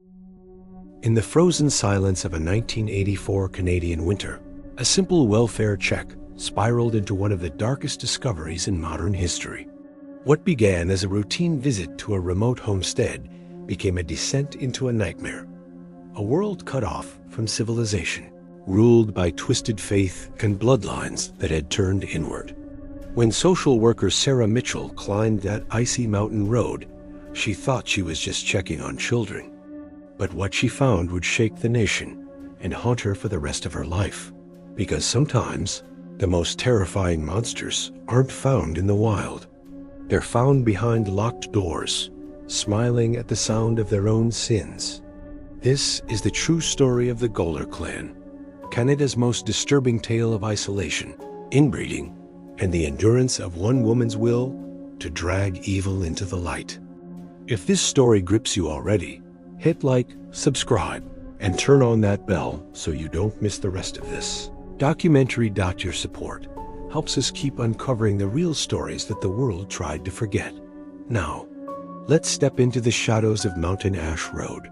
In the frozen silence of a 1984 Canadian winter, a simple welfare check spiraled into one of the darkest discoveries in modern history. What began as a routine visit to a remote homestead became a descent into a nightmare. A world cut off from civilization, ruled by twisted faith and bloodlines that had turned inward. When social worker Sarah Mitchell climbed that icy mountain road, she thought she was just checking on children. But what she found would shake the nation and haunt her for the rest of her life. Because sometimes, the most terrifying monsters aren't found in the wild. They're found behind locked doors, smiling at the sound of their own sins. This is the true story of the Goler clan, Canada's most disturbing tale of isolation, inbreeding, and the endurance of one woman's will to drag evil into the light. If this story grips you already, hit like, subscribe, and turn on that bell so you don't miss the rest of this. Documentary. Your support helps us keep uncovering the real stories that the world tried to forget. Now, let's step into the shadows of Mountain Ash Road.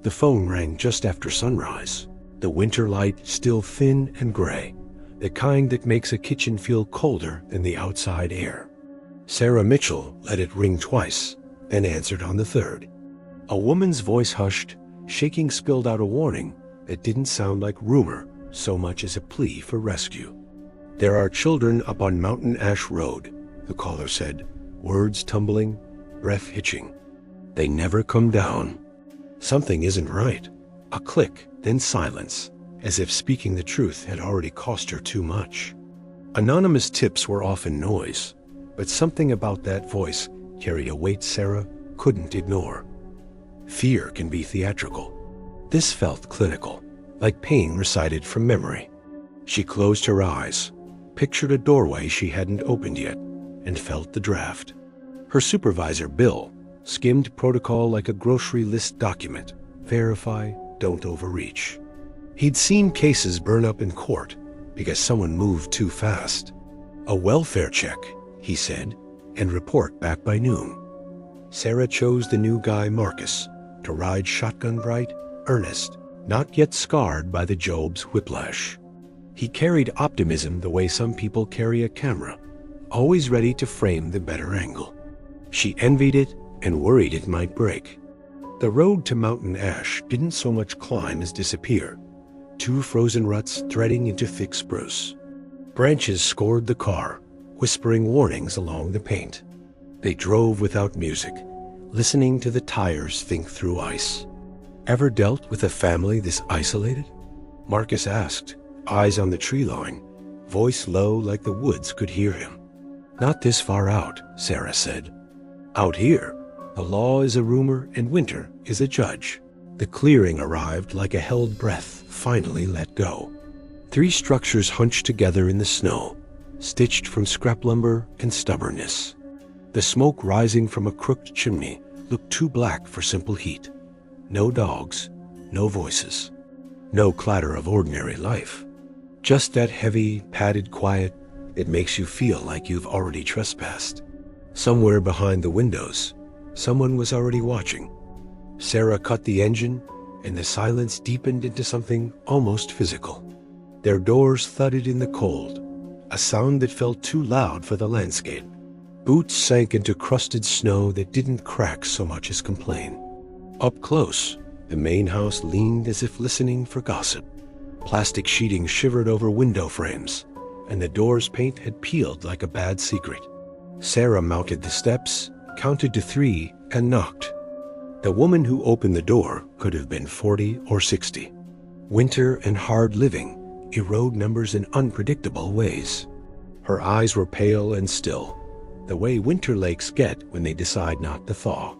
The phone rang just after sunrise, the winter light still thin and gray, the kind that makes a kitchen feel colder than the outside air. Sarah Mitchell let it ring twice, then answered on the third. A woman's voice hushed, shaking, spilled out a warning that didn't sound like rumor so much as a plea for rescue. "There are children up on Mountain Ash Road," the caller said, words tumbling, breath hitching. "They never come down." Something isn't right. A click, then silence, as if speaking the truth had already cost her too much. Anonymous tips were often noise, but something about that voice carried a weight Sarah couldn't ignore. Fear can be theatrical. This felt clinical, like pain recited from memory. She closed her eyes, pictured a doorway she hadn't opened yet, and felt the draft. Her supervisor, Bill, skimmed protocol like a grocery list document. Verify, don't overreach. He'd seen cases burn up in court because someone moved too fast. "A welfare check," he said, "and report back by noon." Sarah chose the new guy, Marcus, to ride shotgun bright, earnest, not yet scarred by the Job's whiplash. He carried optimism the way some people carry a camera, always ready to frame the better angle. She envied it and worried it might break. The road to Mountain Ash didn't so much climb as disappear, two frozen ruts threading into thick spruce. Branches scored the car, whispering warnings along the paint. They drove without music, listening to the tires think through ice. "Ever dealt with a family this isolated?" Marcus asked, eyes on the tree line, voice low like the woods could hear him. "Not this far out," Sarah said. "Out here, the law is a rumor and winter is a judge." The clearing arrived like a held breath, finally let go. Three structures hunched together in the snow, stitched from scrap lumber and stubbornness. The smoke rising from a crooked chimney looked too black for simple heat. No dogs, no voices, no clatter of ordinary life. Just that heavy, padded quiet that makes you feel like you've already trespassed. Somewhere behind the windows, someone was already watching. Sarah cut the engine, and the silence deepened into something almost physical. Their doors thudded in the cold, a sound that felt too loud for the landscape. Boots sank into crusted snow that didn't crack so much as complain. Up close, the main house leaned as if listening for gossip. Plastic sheeting shivered over window frames, and the door's paint had peeled like a bad secret. Sarah mounted the steps, counted to 3, and knocked. The woman who opened the door could have been 40 or 60. Winter and hard living erode numbers in unpredictable ways. Her eyes were pale and still, the way winter lakes get when they decide not to thaw.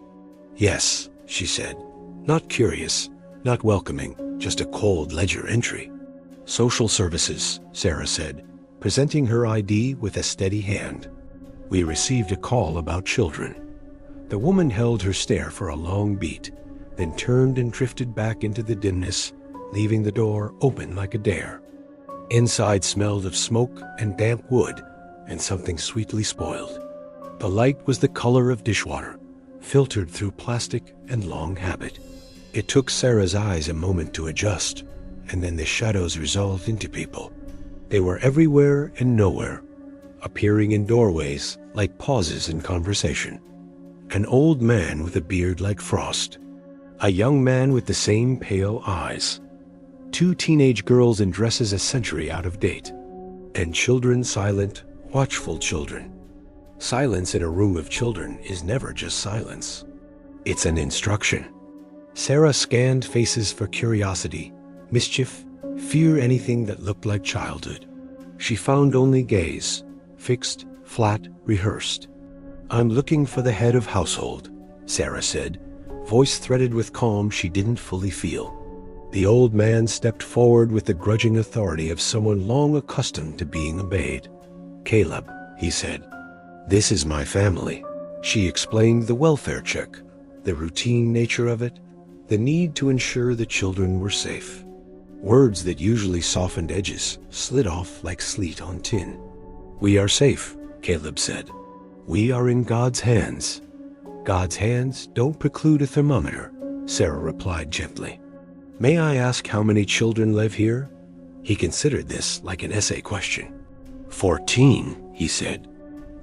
"Yes," she said, not curious, not welcoming, just a cold ledger entry. "Social services," Sarah said, presenting her ID with a steady hand. "We received a call about children." The woman held her stare for a long beat, then turned and drifted back into the dimness, leaving the door open like a dare. Inside smelled of smoke and damp wood and something sweetly spoiled. The light was the color of dishwater, filtered through plastic and long habit. It took Sarah's eyes a moment to adjust, and then the shadows resolved into people. They were everywhere and nowhere, appearing in doorways like pauses in conversation. An old man with a beard like frost. A young man with the same pale eyes. 2 teenage girls in dresses a century out of date. And children, silent, watchful children. Silence in a room of children is never just silence. It's an instruction. Sarah scanned faces for curiosity, mischief, fear, anything that looked like childhood. She found only gaze, fixed, flat, rehearsed. "I'm looking for the head of household," Sarah said, voice threaded with calm she didn't fully feel. The old man stepped forward with the grudging authority of someone long accustomed to being obeyed. "Caleb," he said. "This is my family." She explained the welfare check, the routine nature of it, the need to ensure the children were safe. Words that usually softened edges slid off like sleet on tin. "We are safe," Caleb said. "We are in God's hands." "God's hands don't preclude a thermometer," Sarah replied gently. "May I ask how many children live here?" He considered this like an essay question. 14, he said.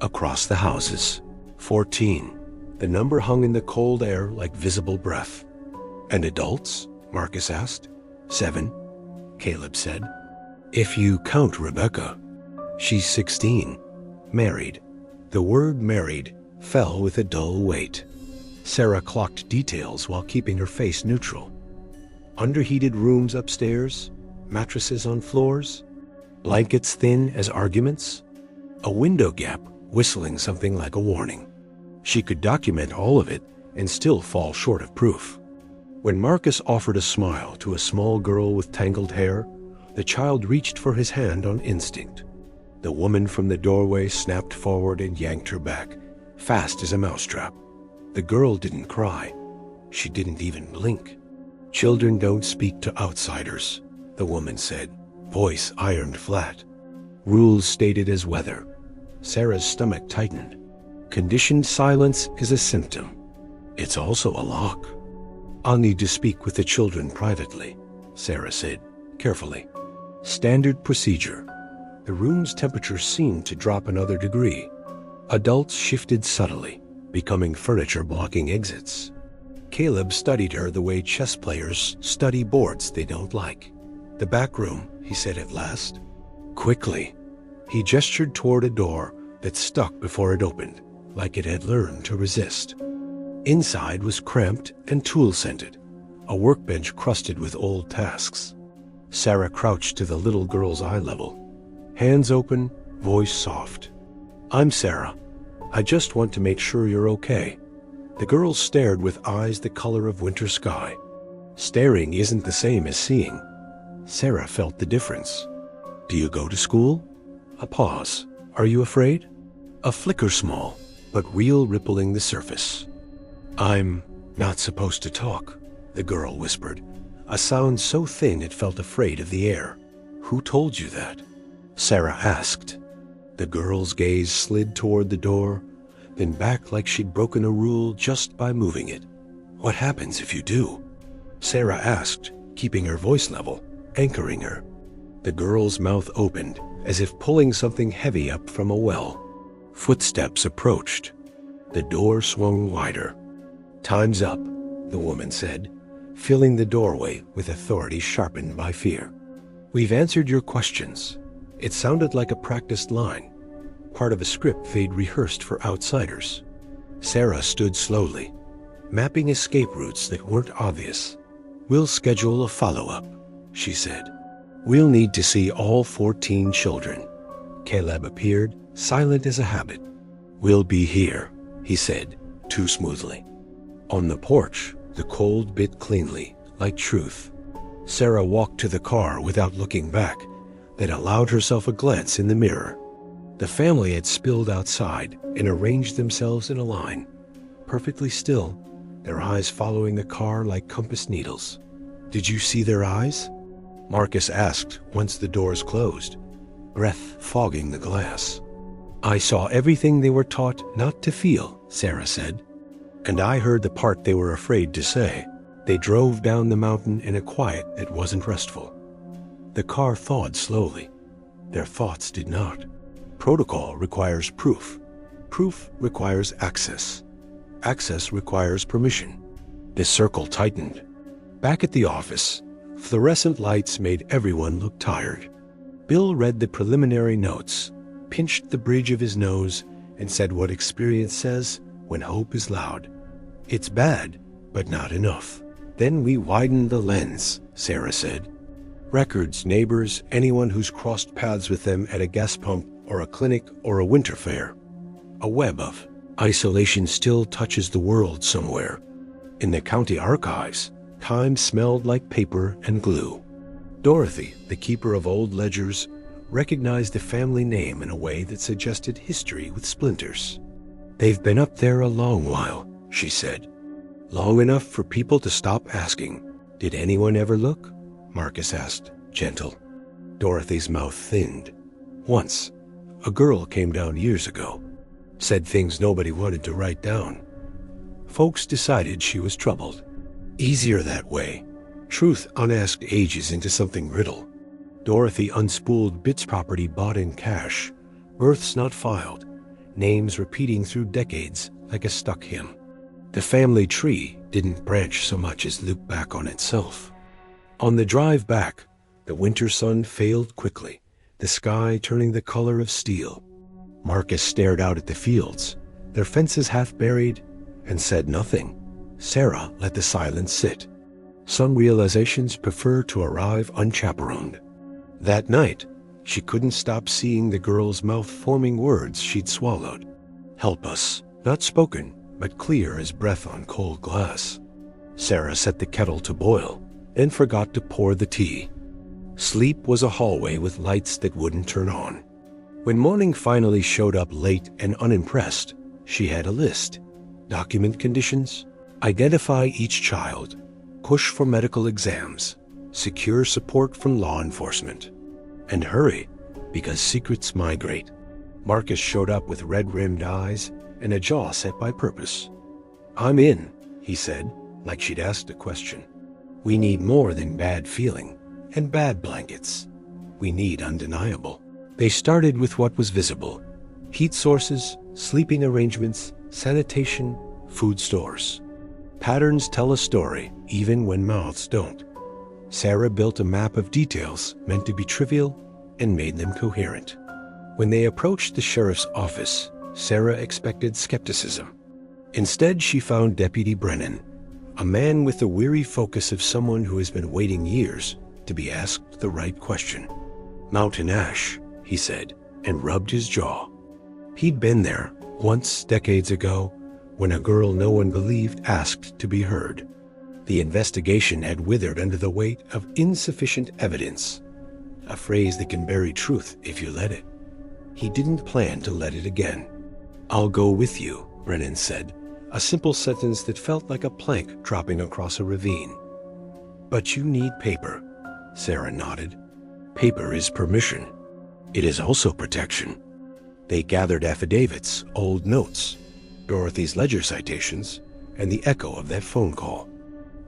"Across the houses. 14. The number hung in the cold air like visible breath. "And adults?" Marcus asked. 7, Caleb said. "If you count Rebecca." "She's 16. Married." The word married fell with a dull weight. Sarah clocked details while keeping her face neutral. Underheated rooms upstairs, mattresses on floors, blankets thin as arguments, a window gap whistling something like a warning. She could document all of it and still fall short of proof. When Marcus offered a smile to a small girl with tangled hair, the child reached for his hand on instinct. The woman from the doorway snapped forward and yanked her back, fast as a mousetrap. The girl didn't cry. She didn't even blink. "Children don't speak to outsiders," the woman said, voice ironed flat. "Rules stated as weather." Sarah's stomach tightened. Conditioned silence is a symptom. It's also a lock. "I'll need to speak with the children privately," Sarah said, carefully. Standard procedure. The room's temperature seemed to drop another degree. Adults shifted subtly, becoming furniture blocking exits. Caleb studied her the way chess players study boards they don't like. "The back room," he said at last. Quickly, he gestured toward a door that stuck before it opened, like it had learned to resist. Inside was cramped and tool-scented, a workbench crusted with old tasks. Sarah crouched to the little girl's eye level. Hands open, voice soft. "I'm Sarah. I just want to make sure you're okay." The girl stared with eyes the color of winter sky. Staring isn't the same as seeing. Sarah felt the difference. "Do you go to school?" A pause. "Are you afraid?" A flicker small, but real, rippling the surface. "I'm not supposed to talk," the girl whispered, a sound so thin it felt afraid of the air. "Who told you that?" Sarah asked. The girl's gaze slid toward the door, then back like she'd broken a rule just by moving it. "What happens if you do?" Sarah asked, keeping her voice level, anchoring her. The girl's mouth opened, as if pulling something heavy up from a well. Footsteps approached. The door swung wider. "Time's up," the woman said, filling the doorway with authority sharpened by fear. "We've answered your questions." It sounded like a practiced line, part of a script they'd rehearsed for outsiders. Sarah stood slowly, mapping escape routes that weren't obvious. "We'll schedule a follow-up," she said. "We'll need to see all 14 children." Caleb appeared, silent as a habit. "We'll be here," he said, too smoothly. On the porch, the cold bit cleanly, like truth. Sarah walked to the car without looking back, then allowed herself a glance in the mirror. The family had spilled outside and arranged themselves in a line, perfectly still, their eyes following the car like compass needles. "Did you see their eyes?" Marcus asked once the doors closed, breath fogging the glass. "I saw everything they were taught not to feel," Sarah said. And I heard the part they were afraid to say. They drove down the mountain in a quiet that wasn't restful. The car thawed slowly. Their thoughts did not. Protocol requires proof. Proof requires access. Access requires permission. The circle tightened. Back at the office, fluorescent lights made everyone look tired. Bill read the preliminary notes, pinched the bridge of his nose, and said what experience says when hope is loud. It's bad, but not enough. Then we widened the lens, Sarah said. Records, neighbors, anyone who's crossed paths with them at a gas pump or a clinic or a winter fair. A web of isolation still touches the world somewhere. In the county archives, time smelled like paper and glue. Dorothy, the keeper of old ledgers, recognized the family name in a way that suggested history with splinters. They've been up there a long while, she said. Long enough for people to stop asking, did anyone ever look? Marcus asked, gentle. Dorothy's mouth thinned. Once, a girl came down years ago, said things nobody wanted to write down. Folks decided she was troubled. Easier that way. Truth unasked ages into something brittle. Dorothy unspooled bits property bought in cash, births not filed, names repeating through decades like a stuck hymn. The family tree didn't branch so much as loop back on itself. On the drive back, the winter sun failed quickly, the sky turning the color of steel. Marcus stared out at the fields, their fences half buried, and said nothing. Sarah let the silence sit. Some realizations prefer to arrive unchaperoned. That night, she couldn't stop seeing the girl's mouth forming words she'd swallowed. Help us, not spoken, but clear as breath on cold glass. Sarah set the kettle to boil, then forgot to pour the tea. Sleep was a hallway with lights that wouldn't turn on. When morning finally showed up late and unimpressed, she had a list. Document conditions, identify each child, push for medical exams, secure support from law enforcement. And hurry, because secrets migrate. Marcus showed up with red-rimmed eyes and a jaw set by purpose. I'm in, he said, like she'd asked a question. We need more than bad feeling and bad blankets. We need undeniable. They started with what was visible. Heat sources, sleeping arrangements, sanitation, food stores. Patterns tell a story, even when mouths don't. Sarah built a map of details meant to be trivial and made them coherent. When they approached the sheriff's office, Sarah expected skepticism. Instead, she found Deputy Brennan, a man with the weary focus of someone who has been waiting years to be asked the right question. Mountain ash, he said, and rubbed his jaw. He'd been there once, decades ago, when a girl no one believed asked to be heard. The investigation had withered under the weight of insufficient evidence, a phrase that can bury truth if you let it. He didn't plan to let it again. I'll go with you, Brennan said, a simple sentence that felt like a plank dropping across a ravine. But you need paper, Sarah nodded. Paper is permission. It is also protection. They gathered affidavits, old notes, Dorothy's ledger citations, and the echo of that phone call.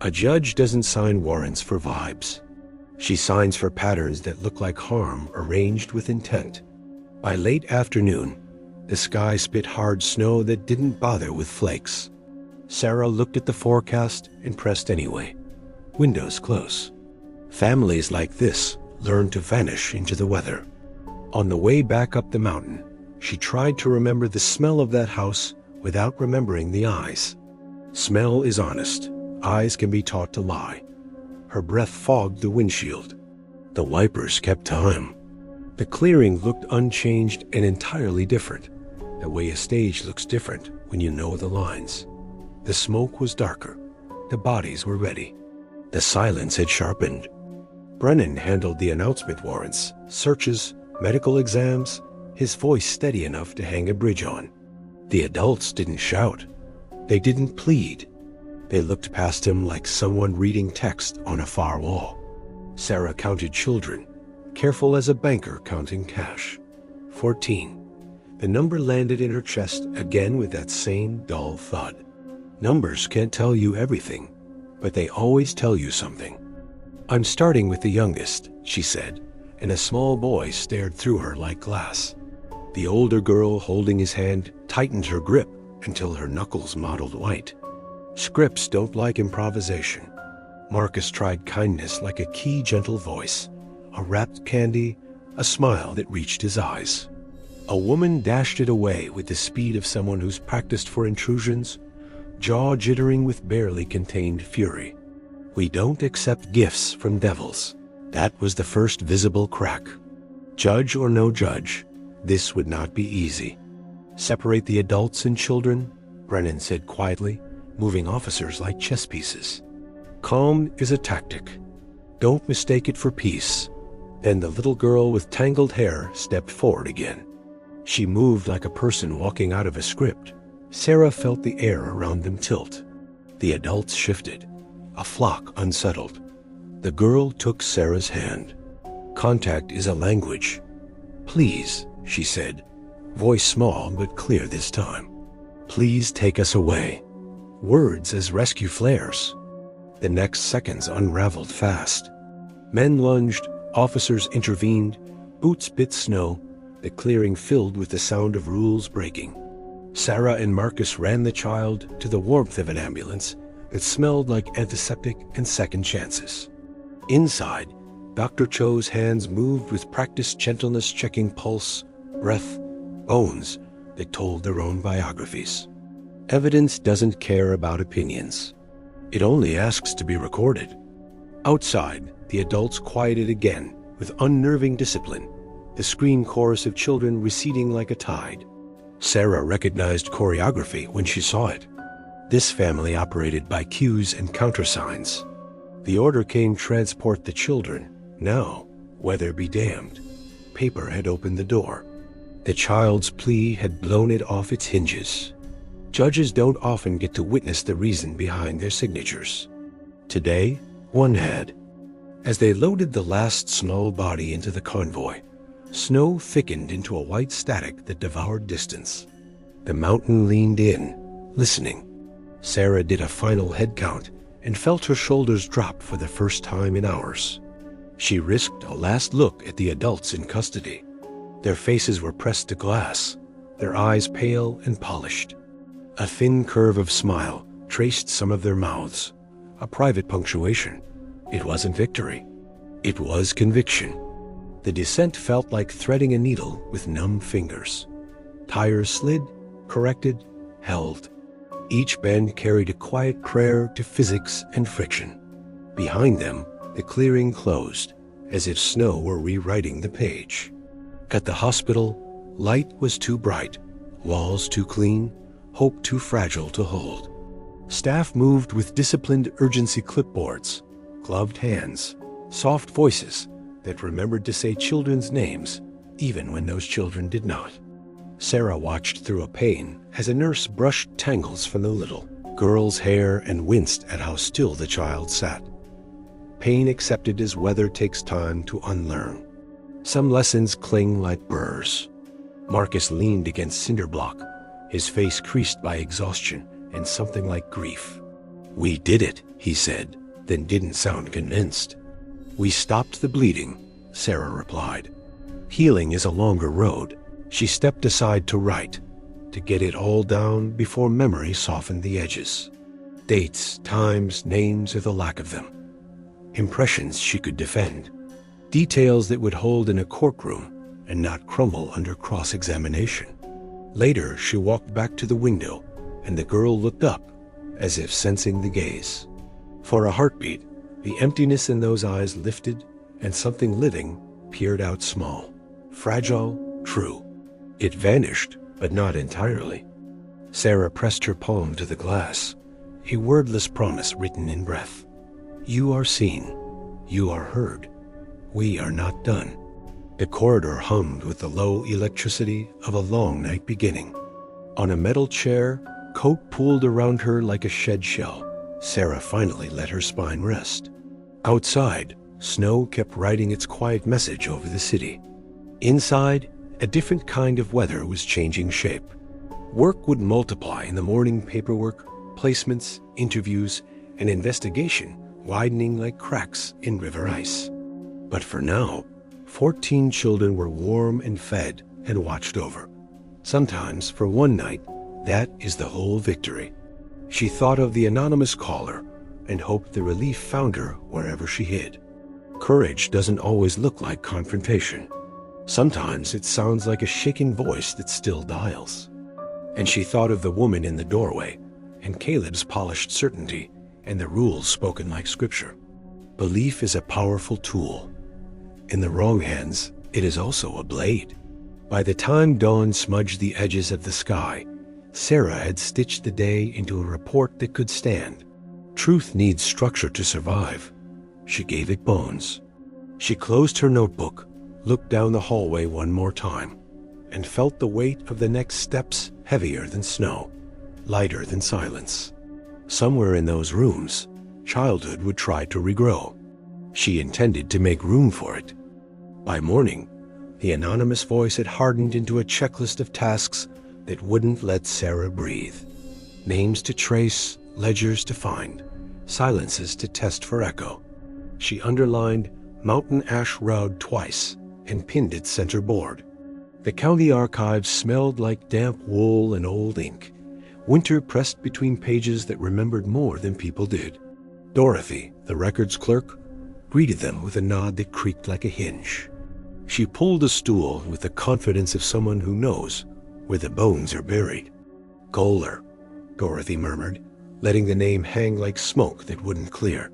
A judge doesn't sign warrants for vibes. She signs for patterns that look like harm arranged with intent. By late afternoon, the sky spit hard snow that didn't bother with flakes. Sarah looked at the forecast and pressed anyway. Windows close. Families like this learn to vanish into the weather. On the way back up the mountain, she tried to remember the smell of that house without remembering the eyes. Smell is honest. Eyes can be taught to lie. Her breath fogged the windshield. The wipers kept time. The clearing looked unchanged and entirely different, the way a stage looks different when you know the lines. The smoke was darker. The bodies were ready. The silence had sharpened. Brennan handled the announcement warrants, searches, medical exams, his voice steady enough to hang a bridge on. The adults didn't shout. They didn't plead. They looked past him like someone reading text on a far wall. Sarah counted children, careful as a banker counting cash. 14. The number landed in her chest again with that same dull thud. Numbers can't tell you everything, but they always tell you something. I'm starting with the youngest, she said, and a small boy stared through her like glass. The older girl, holding his hand, tightened her grip until her knuckles mottled white. Scripts don't like improvisation. Marcus tried kindness like a key, gentle voice, a wrapped candy, a smile that reached his eyes. A woman dashed it away with the speed of someone who's practiced for intrusions, jaw jittering with barely contained fury. We don't accept gifts from devils. That was the first visible crack. Judge or no judge, this would not be easy. Separate the adults and children, Brennan said quietly, moving officers like chess pieces. Calm is a tactic. Don't mistake it for peace. Then the little girl with tangled hair stepped forward again. She moved like a person walking out of a script. Sarah felt the air around them tilt. The adults shifted. A flock unsettled. The girl took Sarah's hand. Contact is a language. Please, she said, voice small but clear this time. Please take us away. Words as rescue flares. The next seconds unraveled fast. Men lunged, officers intervened, boots bit snow, the clearing filled with the sound of rules breaking. Sarah and Marcus ran the child to the warmth of an ambulance that smelled like antiseptic and second chances. Inside, Dr. Cho's hands moved with practiced gentleness, checking pulse, breath, bones that told their own biographies. Evidence doesn't care about opinions. It only asks to be recorded. Outside, the adults quieted again with unnerving discipline, the scream chorus of children receding like a tide. Sarah recognized choreography when she saw it. This family operated by cues and countersigns. The order came, transport the children. Now, weather be damned. Paper had opened the door. The child's plea had blown it off its hinges. Judges don't often get to witness the reason behind their signatures. Today, one had. As they loaded the last small body into the convoy, snow thickened into a white static that devoured distance. The mountain leaned in, listening. Sarah did a final head count and felt her shoulders drop for the first time in hours. She risked a last look at the adults in custody. Their faces were pressed to glass, their eyes pale and polished. A thin curve of smile traced some of their mouths, a private punctuation. It wasn't victory. It was conviction. The descent felt like threading a needle with numb fingers. Tires slid, corrected, held. Each bend carried a quiet prayer to physics and friction. Behind them, the clearing closed, as if snow were rewriting the page. At the hospital, light was too bright, walls too clean, hope too fragile to hold. Staff moved with disciplined urgency, clipboards, gloved hands, soft voices that remembered to say children's names, even when those children did not. Sarah watched through a pane as a nurse brushed tangles from the little girl's hair and winced at how still the child sat. Pain accepted as weather takes time to unlearn. Some lessons cling like burrs. Marcus leaned against cinder block, his face creased by exhaustion and something like grief. We did it, he said, then didn't sound convinced. We stopped the bleeding, Sarah replied. Healing is a longer road. She stepped aside to write, to get it all down before memory softened the edges. Dates, times, names, or the lack of them. Impressions she could defend. Details that would hold in a courtroom and not crumble under cross-examination. Later, she walked back to the window, and the girl looked up, as if sensing the gaze. For a heartbeat, the emptiness in those eyes lifted, and something living peered out small, fragile, true. It vanished, but not entirely. Sarah pressed her palm to the glass, a wordless promise written in breath. You are seen. You are heard. We are not done. The corridor hummed with the low electricity of a long night beginning. On a metal chair, coat pooled around her like a shed shell, Sarah finally let her spine rest. Outside, snow kept writing its quiet message over the city. Inside, a different kind of weather was changing shape. Work would multiply in the morning paperwork, placements, interviews, and investigation widening like cracks in river ice. But for now, 14 children were warm and fed and watched over. Sometimes, for one night, that is the whole victory. She thought of the anonymous caller and hoped the relief found her wherever she hid. Courage doesn't always look like confrontation. Sometimes it sounds like a shaking voice that still dials. And she thought of the woman in the doorway, and Caleb's polished certainty, and the rules spoken like scripture. Belief is a powerful tool. In the wrong hands, it is also a blade. By the time dawn smudged the edges of the sky, Sarah had stitched the day into a report that could stand. Truth needs structure to survive. She gave it bones. She closed her notebook, looked down the hallway one more time, and felt the weight of the next steps heavier than snow, lighter than silence. Somewhere in those rooms, childhood would try to regrow. She intended to make room for it. By morning, the anonymous voice had hardened into a checklist of tasks that wouldn't let Sarah breathe. Names to trace, ledgers to find, silences to test for echo. She underlined Mountain Ash Road twice and pinned it center board. The county archives smelled like damp wool and old ink. Winter pressed between pages that remembered more than people did. Dorothy, the records clerk, greeted them with a nod that creaked like a hinge. She pulled a stool with the confidence of someone who knows where the bones are buried. Goler, Dorothy murmured, letting the name hang like smoke that wouldn't clear.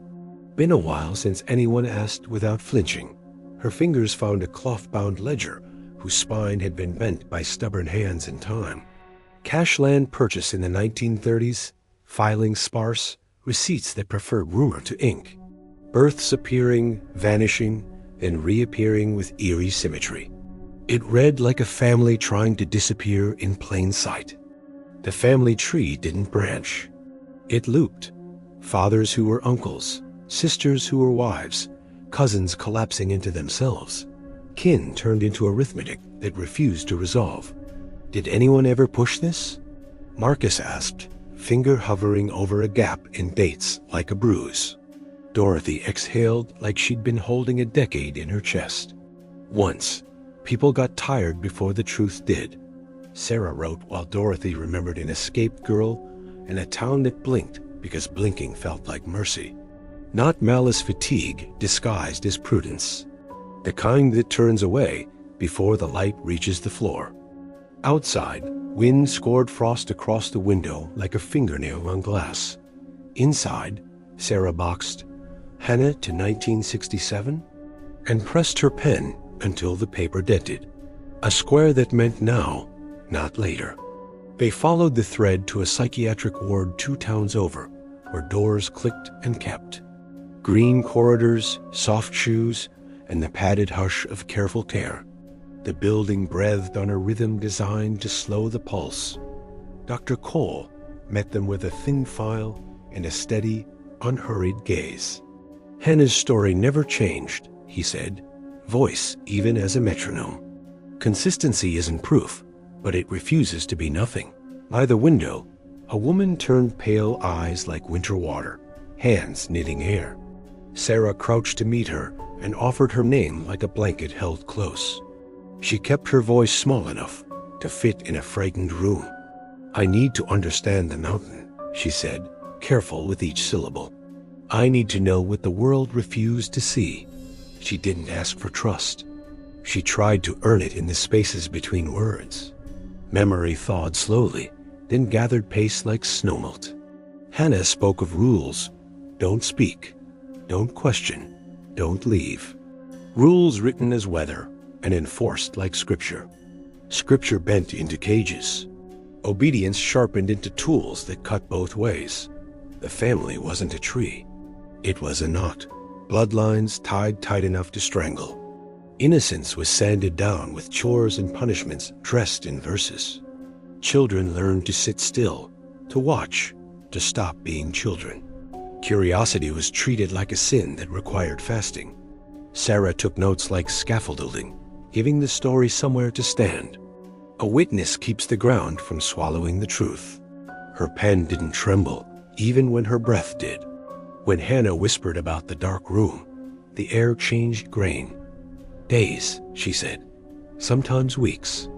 Been a while since anyone asked without flinching. Her fingers found a cloth-bound ledger whose spine had been bent by stubborn hands in time. Cash land purchase in the 1930s, filing sparse, receipts that preferred rumor to ink. Births appearing, vanishing, then reappearing with eerie symmetry. It read like a family trying to disappear in plain sight. The family tree didn't branch. It looped. Fathers who were uncles, sisters who were wives, cousins collapsing into themselves. Kin turned into arithmetic that refused to resolve. Did anyone ever push this? Marcus asked, finger hovering over a gap in dates like a bruise. Dorothy exhaled like she'd been holding a decade in her chest. Once, people got tired before the truth did. Sarah wrote while Dorothy remembered an escaped girl and a town that blinked because blinking felt like mercy. Not malice fatigue disguised as prudence. The kind that turns away before the light reaches the floor. Outside, wind scored frost across the window like a fingernail on glass. Inside, Sarah boxed Hannah to 1967 and pressed her pen until the paper dented. A square that meant now, not later. They followed the thread to a psychiatric ward 2 towns over, where doors clicked and kept. Green corridors, soft shoes, and the padded hush of careful care. The building breathed on a rhythm designed to slow the pulse. Dr. Cole met them with a thin file and a steady, unhurried gaze. Hannah's story never changed, he said, voice even as a metronome. Consistency isn't proof, but it refuses to be nothing. By the window, a woman turned pale eyes like winter water, hands knitting hair. Sarah crouched to meet her and offered her name like a blanket held close. She kept her voice small enough to fit in a frightened room. I need to understand the mountain, she said, careful with each syllable. I need to know what the world refused to see. She didn't ask for trust. She tried to earn it in the spaces between words. Memory thawed slowly, then gathered pace like snowmelt. Hannah spoke of rules. Don't speak. Don't question. Don't leave. Rules written as weather and enforced like scripture. Scripture bent into cages. Obedience sharpened into tools that cut both ways. The family wasn't a tree. It was a knot, bloodlines tied tight enough to strangle. Innocence was sanded down with chores and punishments dressed in verses. Children learned to sit still, to watch, to stop being children. Curiosity was treated like a sin that required fasting. Sarah took notes like scaffolding, giving the story somewhere to stand. A witness keeps the ground from swallowing the truth. Her pen didn't tremble, even when her breath did. When Hannah whispered about the dark room, the air changed grain. Days, she said, sometimes weeks,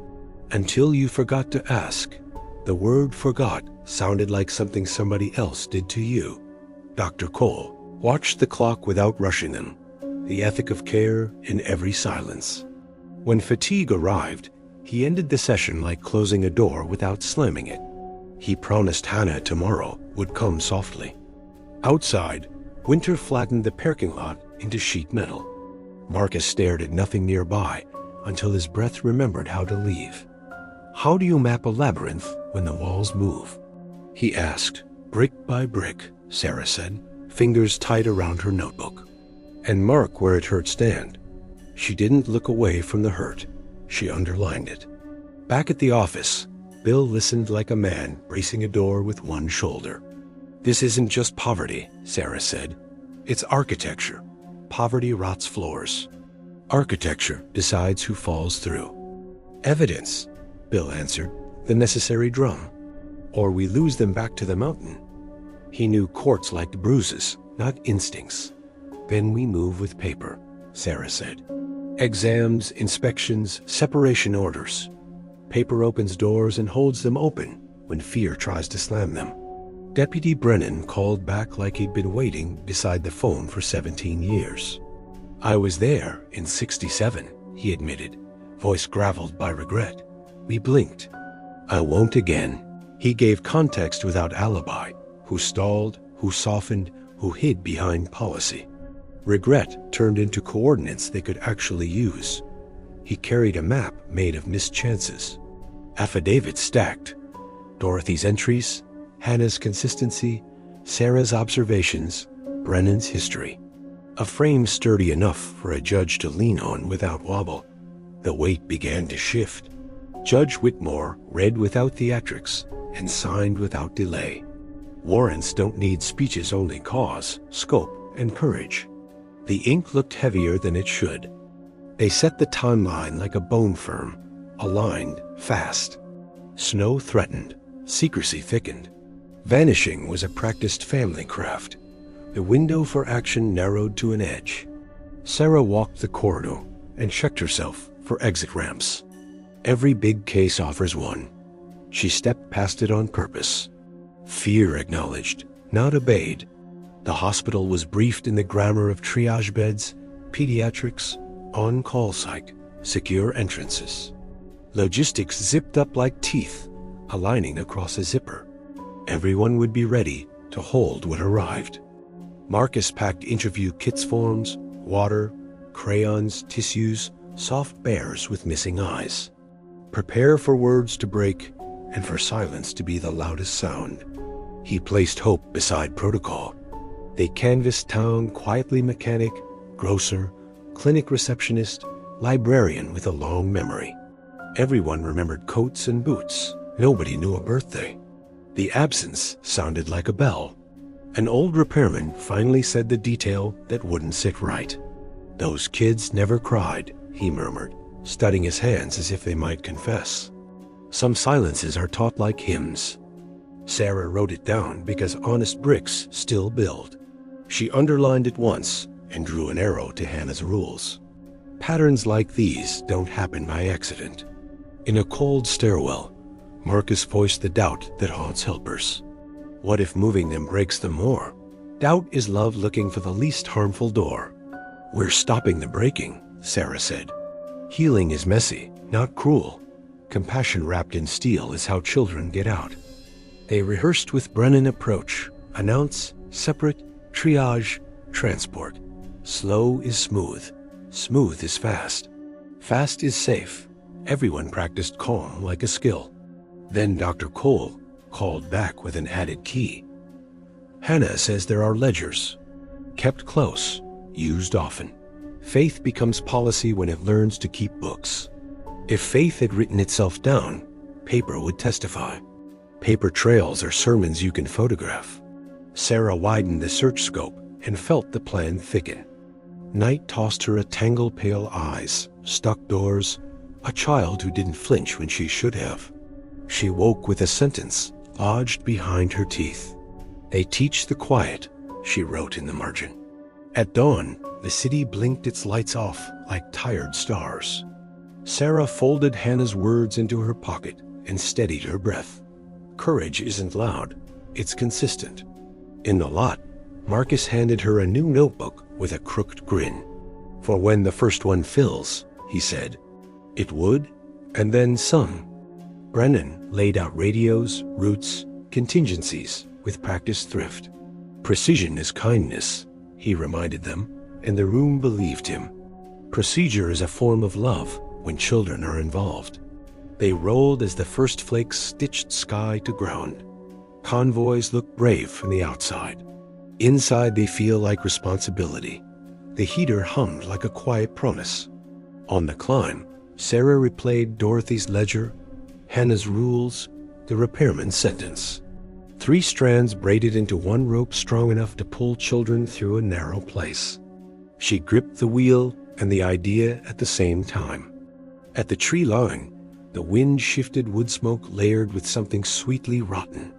until you forgot to ask. The word forgot sounded like something somebody else did to you. Dr. Cole watched the clock without rushing them, the ethic of care in every silence. When fatigue arrived, he ended the session like closing a door without slamming it. He promised Hannah tomorrow would come softly. Outside, winter flattened the parking lot into sheet metal. Marcus stared at nothing nearby until his breath remembered how to leave. How do you map a labyrinth when the walls move? He asked. Brick by brick, Sarah said, fingers tight around her notebook. And mark where it hurt stand. She didn't look away from the hurt. She underlined it. Back at the office, Bill listened like a man bracing a door with one shoulder. This isn't just poverty, Sarah said. It's architecture. Poverty rots floors. Architecture decides who falls through. Evidence, Bill answered, the necessary drum. Or we lose them back to the mountain. He knew courts liked bruises, not instincts. Then we move with paper, Sarah said. Exams, inspections, separation orders. Paper opens doors and holds them open when fear tries to slam them. Deputy Brennan called back like he'd been waiting beside the phone for 17 years. I was there in '67, he admitted, voice graveled by regret. We blinked. I won't again. He gave context without alibi, who stalled, who softened, who hid behind policy. Regret turned into coordinates they could actually use. He carried a map made of missed chances. Affidavits stacked. Dorothy's entries, Hannah's consistency, Sarah's observations, Brennan's history. A frame sturdy enough for a judge to lean on without wobble. The weight began to shift. Judge Whitmore read without theatrics and signed without delay. Warrants don't need speeches, only cause, scope, and courage. The ink looked heavier than it should. They set the timeline like a bone firm, aligned, fast. Snow threatened, secrecy thickened. Vanishing was a practiced family craft. The window for action narrowed to an edge. Sarah walked the corridor and checked herself for exit ramps. Every big case offers one. She stepped past it on purpose. Fear acknowledged, not obeyed. The hospital was briefed in the grammar of triage beds, pediatrics, on-call psych, secure entrances. Logistics zipped up like teeth, aligning across a zipper. Everyone would be ready to hold what arrived. Marcus packed interview kits, forms, water, crayons, tissues, soft bears with missing eyes. Prepare for words to break and for silence to be the loudest sound. He placed hope beside protocol. They canvassed town quietly: mechanic, grocer, clinic receptionist, librarian with a long memory. Everyone remembered coats and boots. Nobody knew a birthday. The absence sounded like a bell. An old repairman finally said the detail that wouldn't sit right. Those kids never cried, he murmured, studying his hands as if they might confess. Some silences are taught like hymns. Sarah wrote it down because honest bricks still build. She underlined it once and drew an arrow to Hannah's rules. Patterns like these don't happen by accident. In a cold stairwell, Marcus voiced the doubt that haunts helpers. What if moving them breaks them more? Doubt is love looking for the least harmful door. We're stopping the breaking, Sarah said. Healing is messy, not cruel. Compassion wrapped in steel is how children get out. They rehearsed with Brennan approach, announce, separate, triage, transport. Slow is smooth. Smooth is fast. Fast is safe. Everyone practiced calm like a skill. Then Dr. Cole called back with an added key. Hannah says there are ledgers. Kept close, used often. Faith becomes policy when it learns to keep books. If faith had written itself down, paper would testify. Paper trails are sermons you can photograph. Sarah widened the search scope and felt the plan thicken. Night tossed her a tangle pale eyes, stuck doors, a child who didn't flinch when she should have. She woke with a sentence, lodged behind her teeth. "They teach the quiet," she wrote in the margin. At dawn, the city blinked its lights off like tired stars. Sarah folded Hannah's words into her pocket and steadied her breath. Courage isn't loud, it's consistent. In the lot, Marcus handed her a new notebook with a crooked grin. "For when the first one fills," he said. It would, and then some. Brennan laid out radios, routes, contingencies with practiced thrift. "Precision is kindness," he reminded them, and the room believed him. "Procedure is a form of love when children are involved." They rolled as the first flakes stitched sky to ground. Convoys look brave from the outside. Inside they feel like responsibility. The heater hummed like a quiet promise. On the climb, Sarah replayed Dorothy's ledger, Hannah's rules, the repairman's sentence. 3 strands braided into one rope strong enough to pull children through a narrow place. She gripped the wheel and the idea at the same time. At the tree line, the wind shifted wood smoke layered with something sweetly rotten.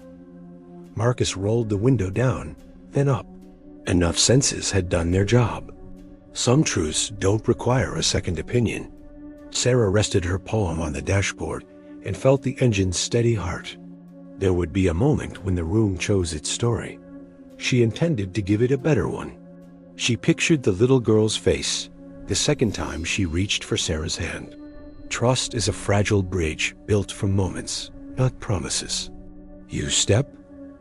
Marcus rolled the window down, then up. Enough senses had done their job. Some truths don't require a second opinion. Sarah rested her palm on the dashboard and felt the engine's steady heart. There would be a moment when the room chose its story. She intended to give it a better one. She pictured the little girl's face the second time she reached for Sarah's hand. Trust is a fragile bridge built from moments, not promises. You step,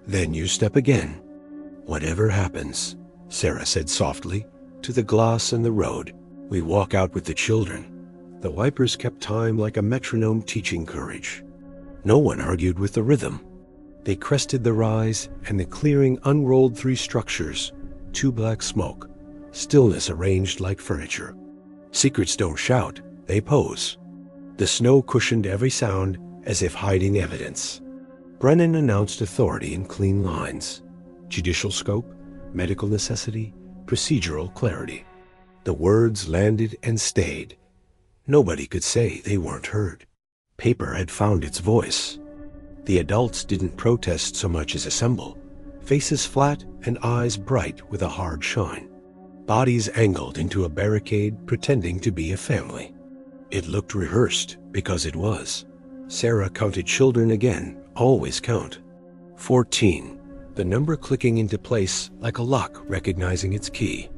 then you step again. "Whatever happens," Sarah said softly, to the glass and the road, "we walk out with the children." The wipers kept time like a metronome teaching courage. No one argued with the rhythm. They crested the rise, and the clearing unrolled 3 structures, 2 black smoke, stillness arranged like furniture. Secrets don't shout, they pose. The snow cushioned every sound as if hiding evidence. Brennan announced authority in clean lines. Judicial scope, medical necessity, procedural clarity. The words landed and stayed. Nobody could say they weren't heard. Paper had found its voice. The adults didn't protest so much as assemble, faces flat and eyes bright with a hard shine. Bodies angled into a barricade pretending to be a family. It looked rehearsed because it was. Sarah counted children again, always count. 14, the number clicking into place like a lock recognizing its key.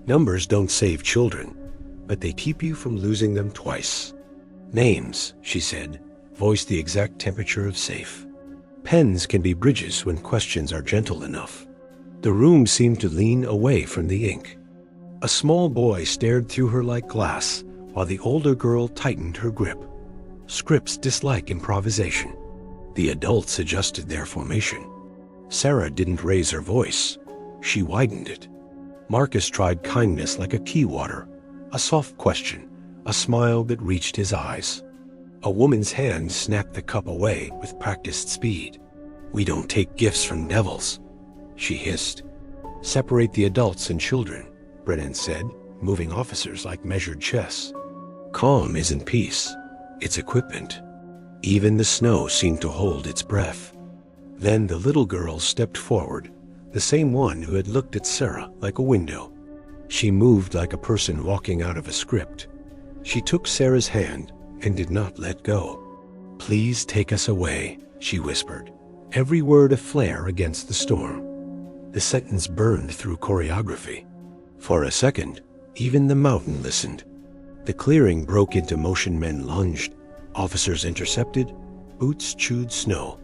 Numbers don't save children, but they keep you from losing them twice. Names, she said, voiced the exact temperature of safe. Pens can be bridges when questions are gentle enough. The room seemed to lean away from the ink. A small boy stared through her like glass, while the older girl tightened her grip. Scripts dislike improvisation. The adults adjusted their formation. Sarah didn't raise her voice. She widened it. Marcus tried kindness like a key water, a soft question, a smile that reached his eyes. A woman's hand snapped the cup away with practiced speed. "We don't take gifts from devils," she hissed. "Separate the adults and children," Brennan said, moving officers like measured chess. Calm isn't peace, it's equipment. Even the snow seemed to hold its breath. Then the little girl stepped forward, the same one who had looked at Sarah like a window. She moved like a person walking out of a script. She took Sarah's hand and did not let go. "Please take us away," she whispered, every word a flare against the storm. The sentence burned through choreography. For a second, even the mountain listened. The clearing broke into motion. Men lunged, officers intercepted, boots chewed snow.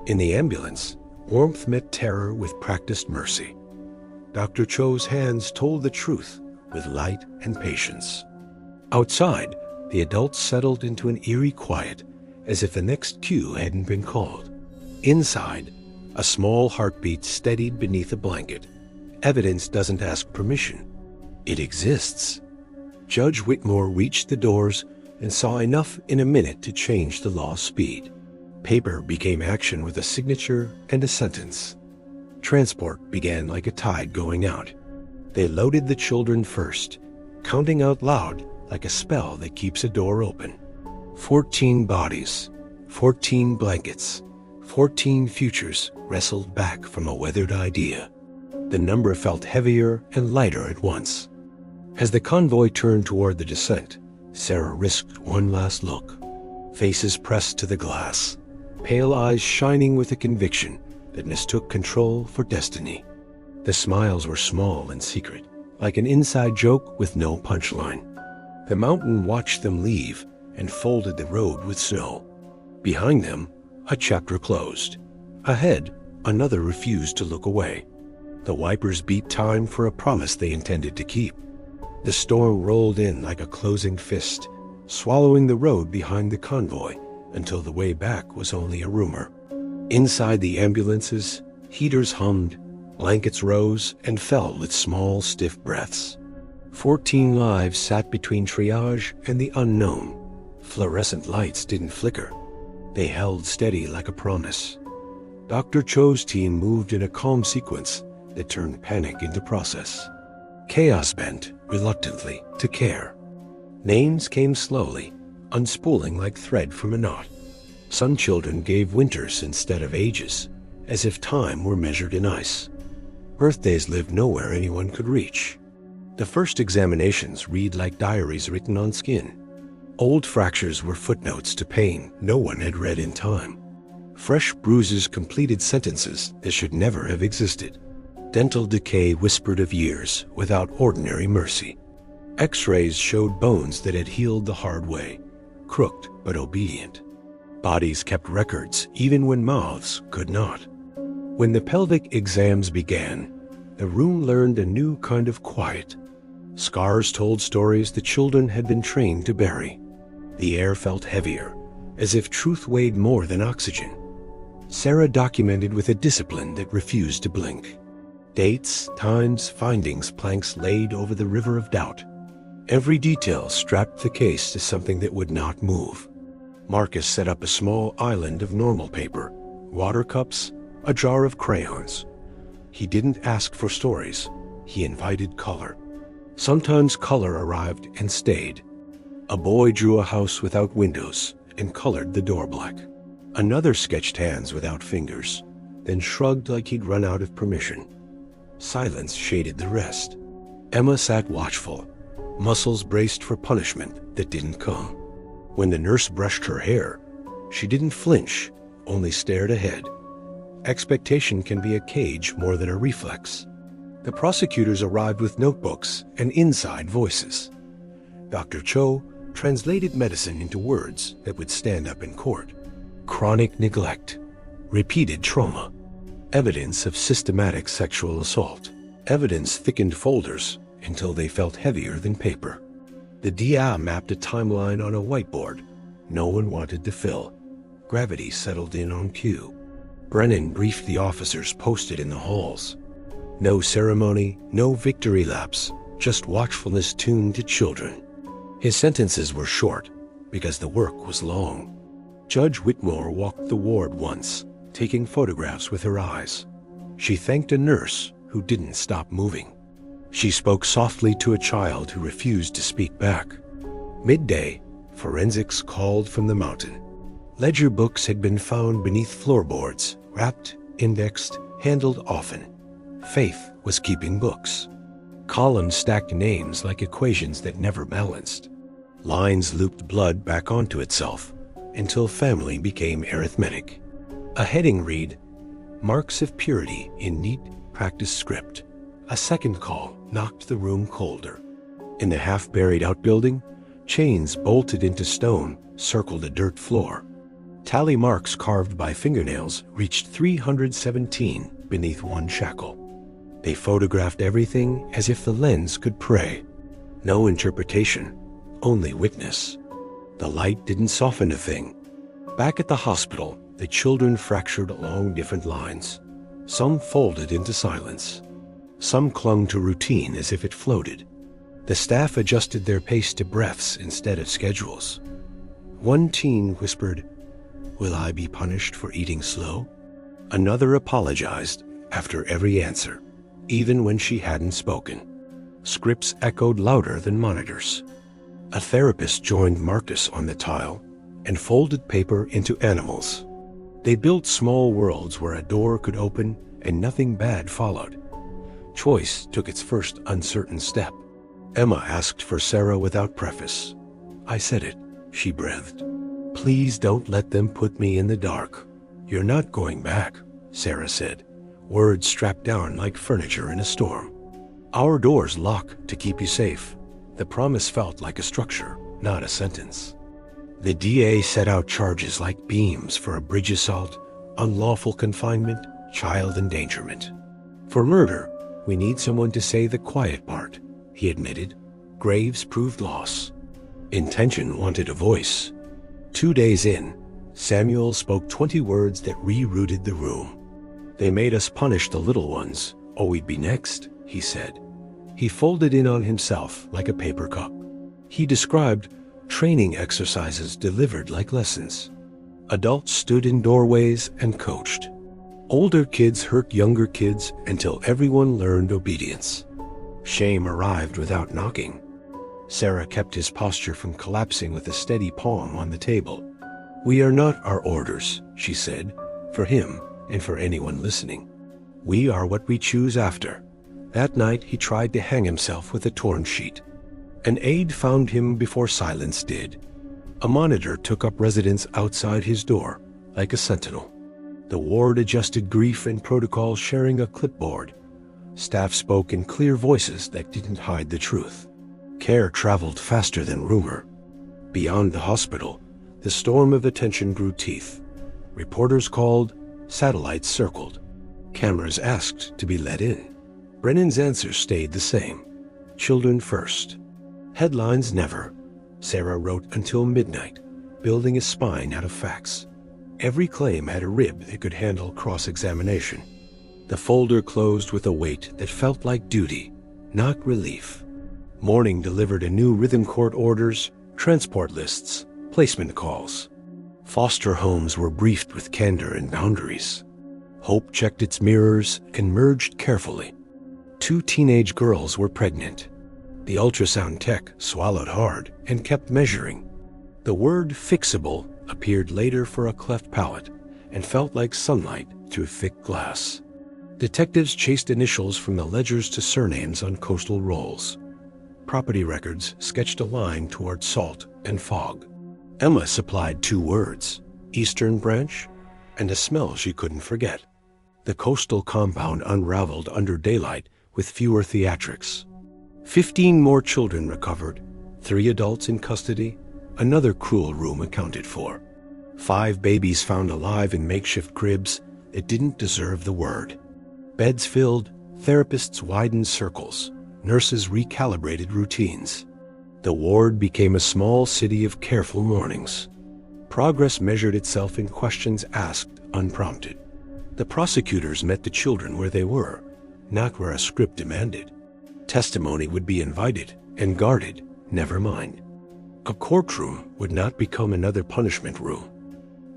In the ambulance, warmth met terror with practiced mercy. Dr. Cho's hands told the truth with light and patience. Outside, the adults settled into an eerie quiet, as if the next cue hadn't been called. Inside, a small heartbeat steadied beneath a blanket. Evidence doesn't ask permission. It exists. Judge Whitmore reached the doors and saw enough in a minute to change the law's speed. Paper became action with a signature and a sentence. Transport began like a tide going out. They loaded the children first, counting out loud like a spell that keeps a door open. 14 bodies, 14 blankets, 14 futures wrestled back from a weathered idea. The number felt heavier and lighter at once. As the convoy turned toward the descent, Sarah risked one last look. Faces pressed to the glass, pale eyes shining with a conviction that mistook control for destiny. The smiles were small and secret, like an inside joke with no punchline. The mountain watched them leave and folded the road with snow. Behind them, a chapter closed. Ahead, another refused to look away. The wipers beat time for a promise they intended to keep. The storm rolled in like a closing fist, swallowing the road behind the convoy until the way back was only a rumor. Inside the ambulances, heaters hummed, blankets rose and fell with small, stiff breaths. 14 lives sat between triage and the unknown. Fluorescent lights didn't flicker. They held steady like a promise. Dr. Cho's team moved in a calm sequence that turned panic into process. Chaos bent, reluctantly, to care. Names came slowly, unspooling like thread from a knot. Sun children gave winters instead of ages, as if time were measured in ice. Birthdays lived nowhere anyone could reach. The first examinations read like diaries written on skin. Old fractures were footnotes to pain no one had read in time. Fresh bruises completed sentences that should never have existed. Dental decay whispered of years without ordinary mercy. X-rays showed bones that had healed the hard way, crooked but obedient. Bodies kept records even when mouths could not. When the pelvic exams began, the room learned a new kind of quiet. Scars told stories the children had been trained to bury. The air felt heavier, as if truth weighed more than oxygen. Sarah documented with a discipline that refused to blink. Dates, times, findings, planks laid over the river of doubt. Every detail strapped the case to something that would not move. Marcus set up a small island of normal paper, water cups, a jar of crayons. He didn't ask for stories. He invited color. Sometimes color arrived and stayed. A boy drew a house without windows and colored the door black. Another sketched hands without fingers, then shrugged like he'd run out of permission. Silence shaded the rest. Emma sat watchful, muscles braced for punishment that didn't come. When the nurse brushed her hair, she didn't flinch, only stared ahead. Expectation can be a cage more than a reflex. The prosecutors arrived with notebooks and inside voices. Dr. Cho translated medicine into words that would stand up in court. Chronic neglect, repeated trauma, evidence of systematic sexual assault. Evidence thickened folders until they felt heavier than paper. The DA mapped a timeline on a whiteboard no one wanted to fill. Gravity settled in on cue. Brennan briefed the officers posted in the halls. No ceremony, no victory laps, just watchfulness tuned to children. His sentences were short because the work was long. Judge Whitmore walked the ward once, taking photographs with her eyes. She thanked a nurse who didn't stop moving. She spoke softly to a child who refused to speak back. Midday, forensics called from the mountain. Ledger books had been found beneath floorboards, wrapped, indexed, handled often. Faith was keeping books. Columns stacked names like equations that never balanced. Lines looped blood back onto itself until family became arithmetic. A heading read, Marks of Purity in neat practice script. A second call knocked the room colder. In the half-buried outbuilding, chains bolted into stone circled a dirt floor. Tally marks carved by fingernails reached 317 beneath one shackle. They photographed everything as if the lens could pray. No interpretation, only witness. The light didn't soften a thing. Back at the hospital, the children fractured along different lines. Some folded into silence. Some clung to routine as if it floated. The staff adjusted their pace to breaths instead of schedules. One teen whispered, "Will I be punished for eating slow?" Another apologized after every answer, even when she hadn't spoken. Scripts echoed louder than monitors. A therapist joined Marcus on the tile and folded paper into animals. They built small worlds where a door could open and nothing bad followed. Choice took its first uncertain step. Emma asked for Sarah without preface. I said it, she breathed. Please don't let them put me in the dark. You're not going back, Sarah said, words strapped down like furniture in a storm. Our doors lock to keep you safe. The promise felt like a structure, not a sentence. The DA set out charges like beams for a bridge assault, unlawful confinement, child endangerment. For murder, we need someone to say the quiet part, he admitted. Graves proved loss. Intention wanted a voice. 2 days in, Samuel spoke 20 words that rerouted the room. They made us punish the little ones, or we'd be next, he said. He folded in on himself like a paper cup. He described training exercises delivered like lessons. Adults stood in doorways and coached. Older kids hurt younger kids until everyone learned obedience. Shame arrived without knocking. Sarah kept his posture from collapsing with a steady palm on the table. We are not our orders, she said, for him and for anyone listening. We are what we choose after. That night he tried to hang himself with a torn sheet. An aide found him before silence did. A monitor took up residence outside his door, like a sentinel. The ward adjusted grief and protocol, sharing a clipboard. Staff spoke in clear voices that didn't hide the truth. Care traveled faster than rumor. Beyond the hospital, the storm of attention grew teeth. Reporters called, satellites circled. Cameras asked to be let in. Brennan's answer stayed the same. Children first. Headlines never. Sarah wrote until midnight, building a spine out of facts. Every claim had a rib that could handle cross-examination. The folder closed with a weight that felt like duty, not relief. Morning delivered a new rhythm court orders, transport lists, placement calls. Foster homes were briefed with candor and boundaries. Hope checked its mirrors and merged carefully. 2 teenage girls were pregnant. The ultrasound tech swallowed hard and kept measuring. The word fixable appeared later for a cleft palate and felt like sunlight through thick glass. Detectives chased initials from the ledgers to surnames on coastal rolls. Property records sketched a line toward salt and fog. Emma supplied 2 words, Eastern Branch, and a smell she couldn't forget. The coastal compound unraveled under daylight with fewer theatrics. 15 more children recovered, 3 adults in custody, another cruel room accounted for. 5 babies found alive in makeshift cribs that didn't deserve the word. Beds filled, therapists widened circles, nurses recalibrated routines. The ward became a small city of careful mornings. Progress measured itself in questions asked unprompted. The prosecutors met the children where they were, not where a script demanded. Testimony would be invited and guarded, never mind. A courtroom would not become another punishment room.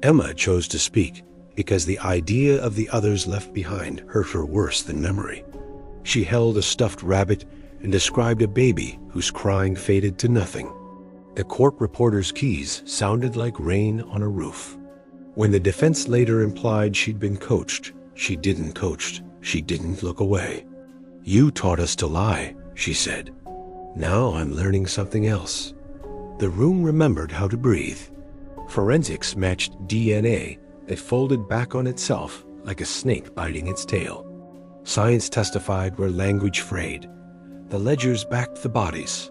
Emma chose to speak because the idea of the others left behind hurt her worse than memory. She held a stuffed rabbit and described a baby whose crying faded to nothing. The court reporter's keys sounded like rain on a roof. When the defense later implied she'd been coached, she didn't coached. She didn't look away. You taught us to lie, she said. Now I'm learning something else. The room remembered how to breathe. Forensics matched DNA that folded back on itself like a snake biting its tail. Science testified where language frayed. The ledgers backed the bodies.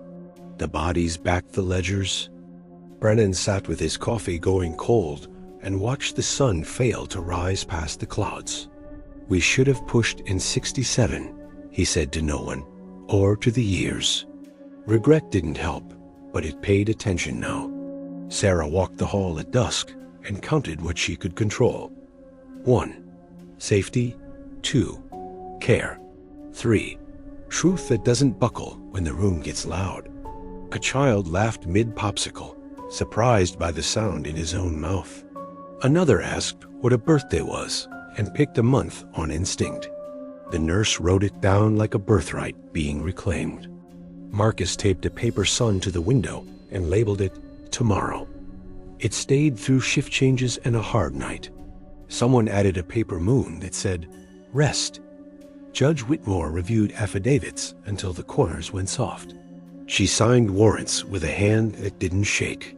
The bodies backed the ledgers. Brennan sat with his coffee going cold and watched the sun fail to rise past the clouds. We should have pushed in 67, he said to no one, or to the years. Regret didn't help, but it paid attention now. Sarah walked the hall at dusk and counted what she could control. 1. Safety. 2. Care. 3. Truth that doesn't buckle when the room gets loud. A child laughed mid-popsicle, surprised by the sound in his own mouth. Another asked what a birthday was and picked a month on instinct. The nurse wrote it down like a birthright being reclaimed. Marcus taped a paper sun to the window and labeled it tomorrow. It stayed through shift changes and a hard night. Someone added a paper moon that said, "Rest." Judge Whitmore reviewed affidavits until the corners went soft. She signed warrants with a hand that didn't shake.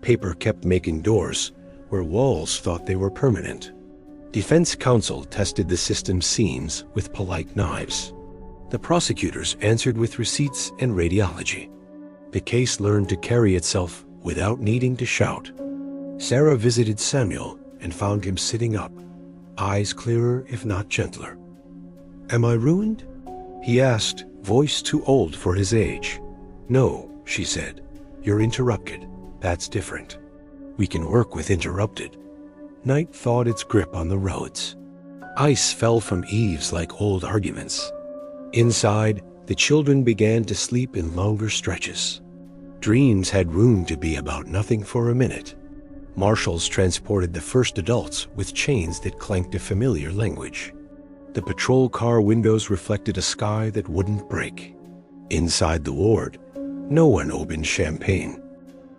Paper kept making doors where walls thought they were permanent. Defense counsel tested the system's seams with polite knives. The prosecutors answered with receipts and radiology. The case learned to carry itself without needing to shout. Sarah visited Samuel and found him sitting up, eyes clearer if not gentler. "Am I ruined?" he asked, voice too old for his age. "No," she said. "You're interrupted. That's different. We can work with interrupted." Night thawed its grip on the roads. Ice fell from eaves like old arguments. Inside, the children began to sleep in longer stretches. Dreams had room to be about nothing for a minute. Marshals transported the first adults with chains that clanked a familiar language. The patrol car windows reflected a sky that wouldn't break. Inside the ward, no one opened champagne.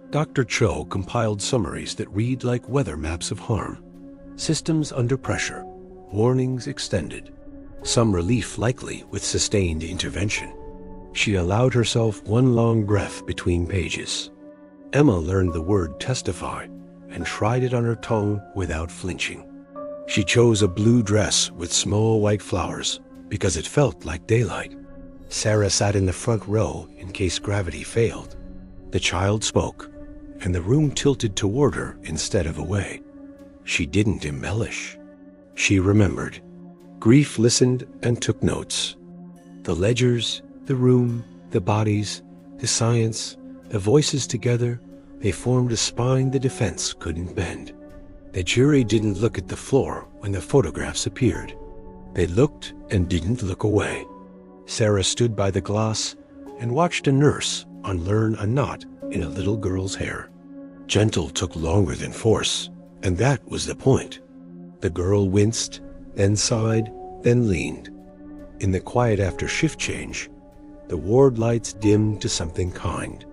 Dr. Cho compiled summaries that read like weather maps of harm. Systems under pressure, warnings extended. Some relief likely with sustained intervention. She allowed herself one long breath between pages. Emma learned the word testify and tried it on her tongue without flinching. She chose a blue dress with small white flowers because it felt like daylight. Sarah sat in the front row in case gravity failed. The child spoke, and the room tilted toward her instead of away. She didn't embellish. She remembered. Grief listened and took notes. The ledgers, the room, the bodies, the science, the voices together, they formed a spine the defense couldn't bend. The jury didn't look at the floor when the photographs appeared. They looked and didn't look away. Sarah stood by the glass and watched a nurse unlearn a knot in a little girl's hair. Gentle took longer than force, and that was the point. The girl winced, then sighed, then leaned. In the quiet after shift change, the ward lights dimmed to something kind.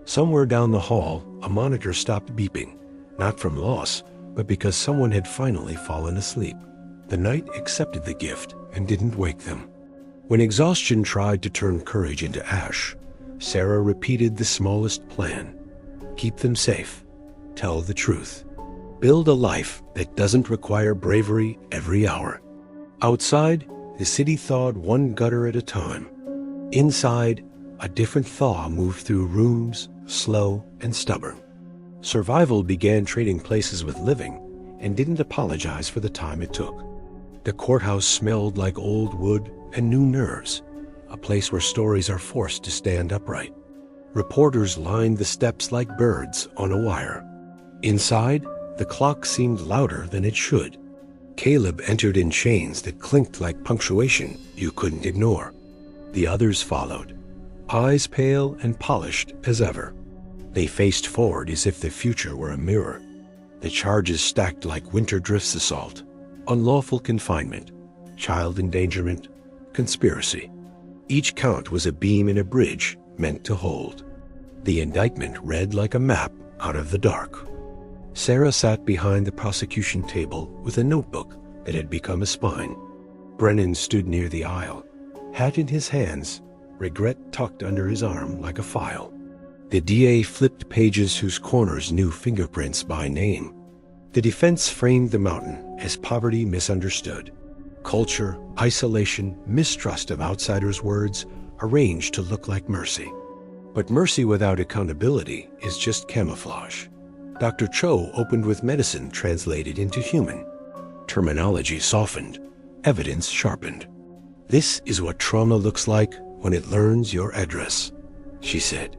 Somewhere down the hall, a monitor stopped beeping, not from loss, but because someone had finally fallen asleep. The night accepted the gift and didn't wake them. When exhaustion tried to turn courage into ash, Sarah repeated the smallest plan. Keep them safe. Tell the truth. Build a life that doesn't require bravery every hour. Outside, the city thawed one gutter at a time. Inside, a different thaw moved through rooms, slow and stubborn. Survival began trading places with living and didn't apologize for the time it took. The courthouse smelled like old wood and new nerves, a place where stories are forced to stand upright. Reporters lined the steps like birds on a wire. Inside, the clock seemed louder than it should. Caleb entered in chains that clinked like punctuation you couldn't ignore. The others followed, eyes pale and polished as ever. They faced forward as if the future were a mirror. The charges stacked like winter drifts assault, unlawful confinement, child endangerment, conspiracy. Each count was a beam in a bridge meant to hold. The indictment read like a map out of the dark. Sarah sat behind the prosecution table with a notebook that had become a spine. Brennan stood near the aisle, hat in his hands, regret tucked under his arm like a file. The DA flipped pages whose corners knew fingerprints by name. The defense framed the mountain as poverty misunderstood. Culture, isolation, mistrust of outsiders' words arranged to look like mercy. But mercy without accountability is just camouflage. Dr. Cho opened with medicine translated into human. Terminology softened, evidence sharpened. "This is what trauma looks like when it learns your address," she said.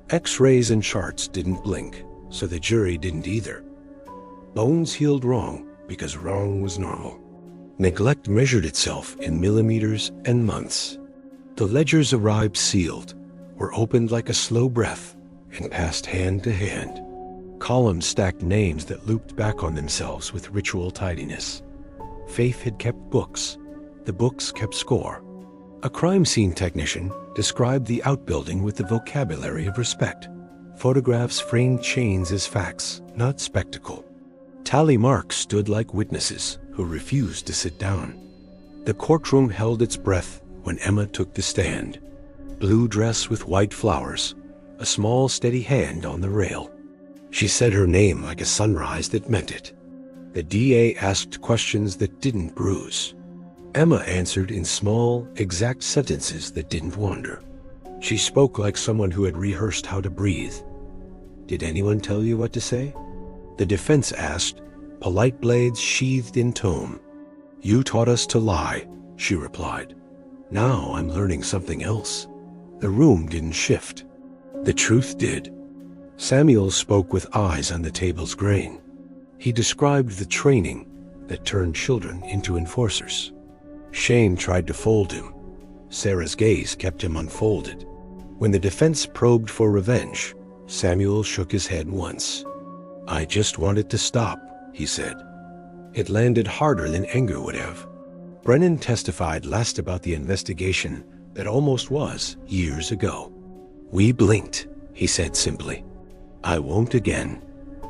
X-rays and charts didn't blink, so the jury didn't either. Bones healed wrong because wrong was normal. Neglect measured itself in millimeters and months. The ledgers arrived sealed, were opened like a slow breath, and passed hand to hand. Columns stacked names that looped back on themselves with ritual tidiness. Faith had kept books. The books kept score. A crime scene technician described the outbuilding with the vocabulary of respect. Photographs framed chains as facts, not spectacle. Tally marks stood like witnesses who refused to sit down. The courtroom held its breath when Emma took the stand. Blue dress with white flowers, a small steady hand on the rail. She said her name like a sunrise that meant it. The DA asked questions that didn't bruise. Emma answered in small, exact sentences that didn't wander. She spoke like someone who had rehearsed how to breathe. "Did anyone tell you what to say?" The defense asked, polite blades sheathed in tone. "You taught us to lie," she replied. "Now I'm learning something else." The room didn't shift. The truth did. Samuel spoke with eyes on the table's grain. He described the training that turned children into enforcers. Shame tried to fold him. Sarah's gaze kept him unfolded. When the defense probed for revenge, Samuel shook his head once. "I just want it to stop," he said. It landed harder than anger would have. Brennan testified last about the investigation that almost was years ago. "We blinked," he said simply. "I won't again."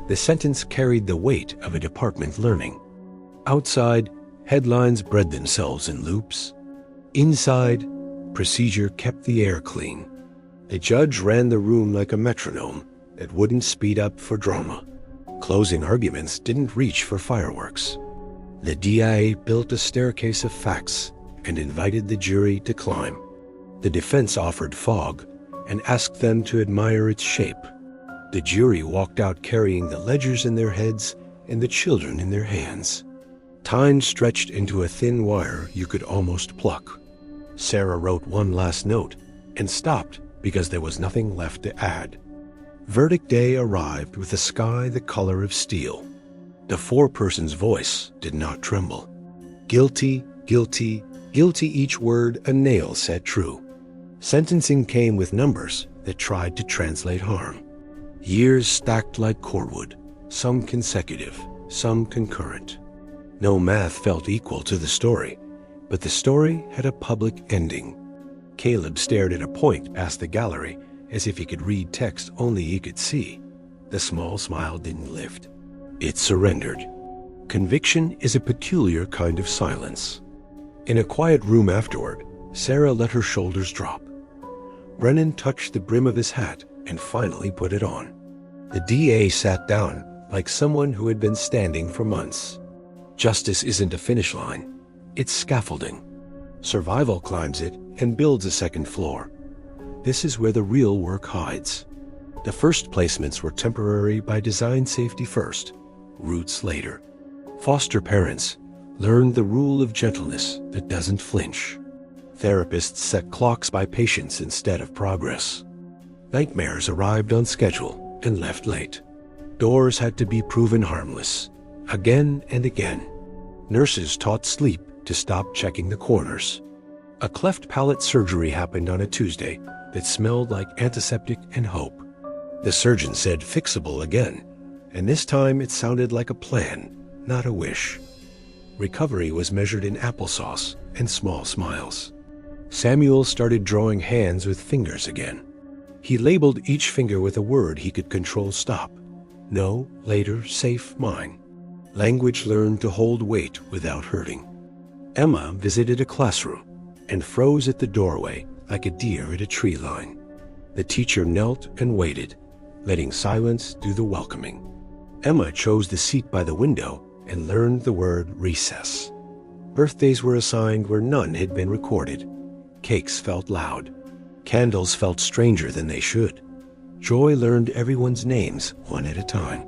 The sentence carried the weight of a department learning. Outside, headlines bred themselves in loops. Inside, procedure kept the air clean. The judge ran the room like a metronome that wouldn't speed up for drama. Closing arguments didn't reach for fireworks. The DIA built a staircase of facts and invited the jury to climb. The defense offered fog and asked them to admire its shape. The jury walked out carrying the ledgers in their heads and the children in their hands. Time stretched into a thin wire you could almost pluck. Sarah wrote one last note and stopped because there was nothing left to add. Verdict day arrived with a sky the color of steel. The foreperson's voice did not tremble. Guilty, guilty, guilty, each word a nail set true. Sentencing came with numbers that tried to translate harm. Years stacked like cordwood, some consecutive, some concurrent. No math felt equal to the story, but the story had a public ending. Caleb stared at a point past the gallery as if he could read text only he could see. The small smile didn't lift. It surrendered. Conviction is a peculiar kind of silence. In a quiet room afterward, Sarah let her shoulders drop. Brennan touched the brim of his hat and finally put it on. The DA sat down like someone who had been standing for months. Justice isn't a finish line. It's scaffolding. Survival climbs it and builds a second floor. This is where the real work hides. The first placements were temporary by design, safety first, roots later. Foster parents learned the rule of gentleness that doesn't flinch. Therapists set clocks by patience instead of progress. Nightmares arrived on schedule and left late. Doors had to be proven harmless, again and again. Nurses taught sleep to stop checking the corners. A cleft palate surgery happened on a Tuesday that smelled like antiseptic and hope. The surgeon said fixable again, and this time it sounded like a plan, not a wish. Recovery was measured in applesauce and small smiles. Samuel started drawing hands with fingers again. He labeled each finger with a word he could control stop. No, later, safe, mine. Language learned to hold weight without hurting. Emma visited a classroom and froze at the doorway like a deer at a tree line. The teacher knelt and waited, letting silence do the welcoming. Emma chose the seat by the window and learned the word recess. Birthdays were assigned where none had been recorded. Cakes felt loud. Candles felt stranger than they should. Joy learned everyone's names one at a time.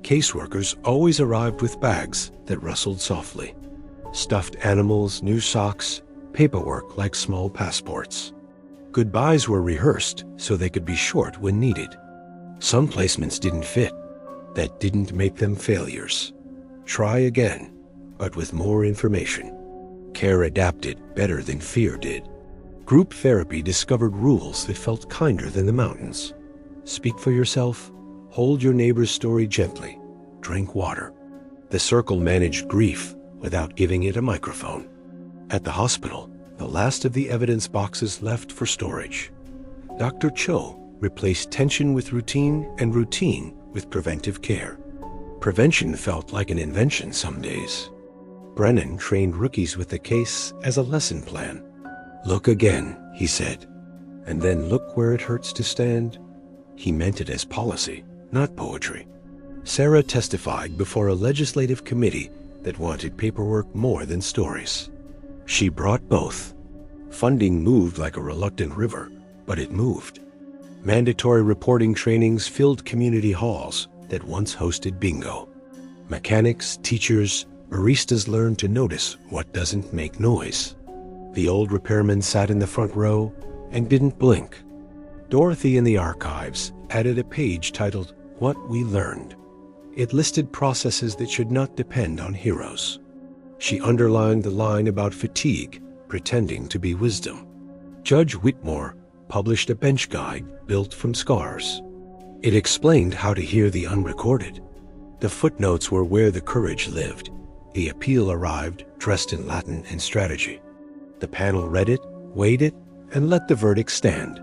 Caseworkers always arrived with bags that rustled softly. Stuffed animals, new socks, paperwork like small passports. Goodbyes were rehearsed so they could be short when needed. Some placements didn't fit. That didn't make them failures. Try again, but with more information. Care adapted better than fear did. Group therapy discovered rules that felt kinder than the mountains. Speak for yourself, hold your neighbor's story gently, drink water. The circle managed grief without giving it a microphone. At the hospital, the last of the evidence boxes left for storage. Dr. Cho replaced tension with routine and routine with preventive care. Prevention felt like an invention some days. Brennan trained rookies with the case as a lesson plan. "Look again," he said, "and then look where it hurts to stand." He meant it as policy, not poetry. Sarah testified before a legislative committee that wanted paperwork more than stories. She brought both. Funding moved like a reluctant river, but it moved. Mandatory reporting trainings filled community halls that once hosted bingo. Mechanics, teachers, baristas learned to notice what doesn't make noise. The old repairman sat in the front row and didn't blink. Dorothy in the archives added a page titled "What We Learned." It listed processes that should not depend on heroes. She underlined the line about fatigue pretending to be wisdom. Judge Whitmore published a bench guide built from scars. It explained how to hear the unrecorded. The footnotes were where the courage lived. The appeal arrived dressed in Latin and strategy. The panel read it, weighed it, and let the verdict stand.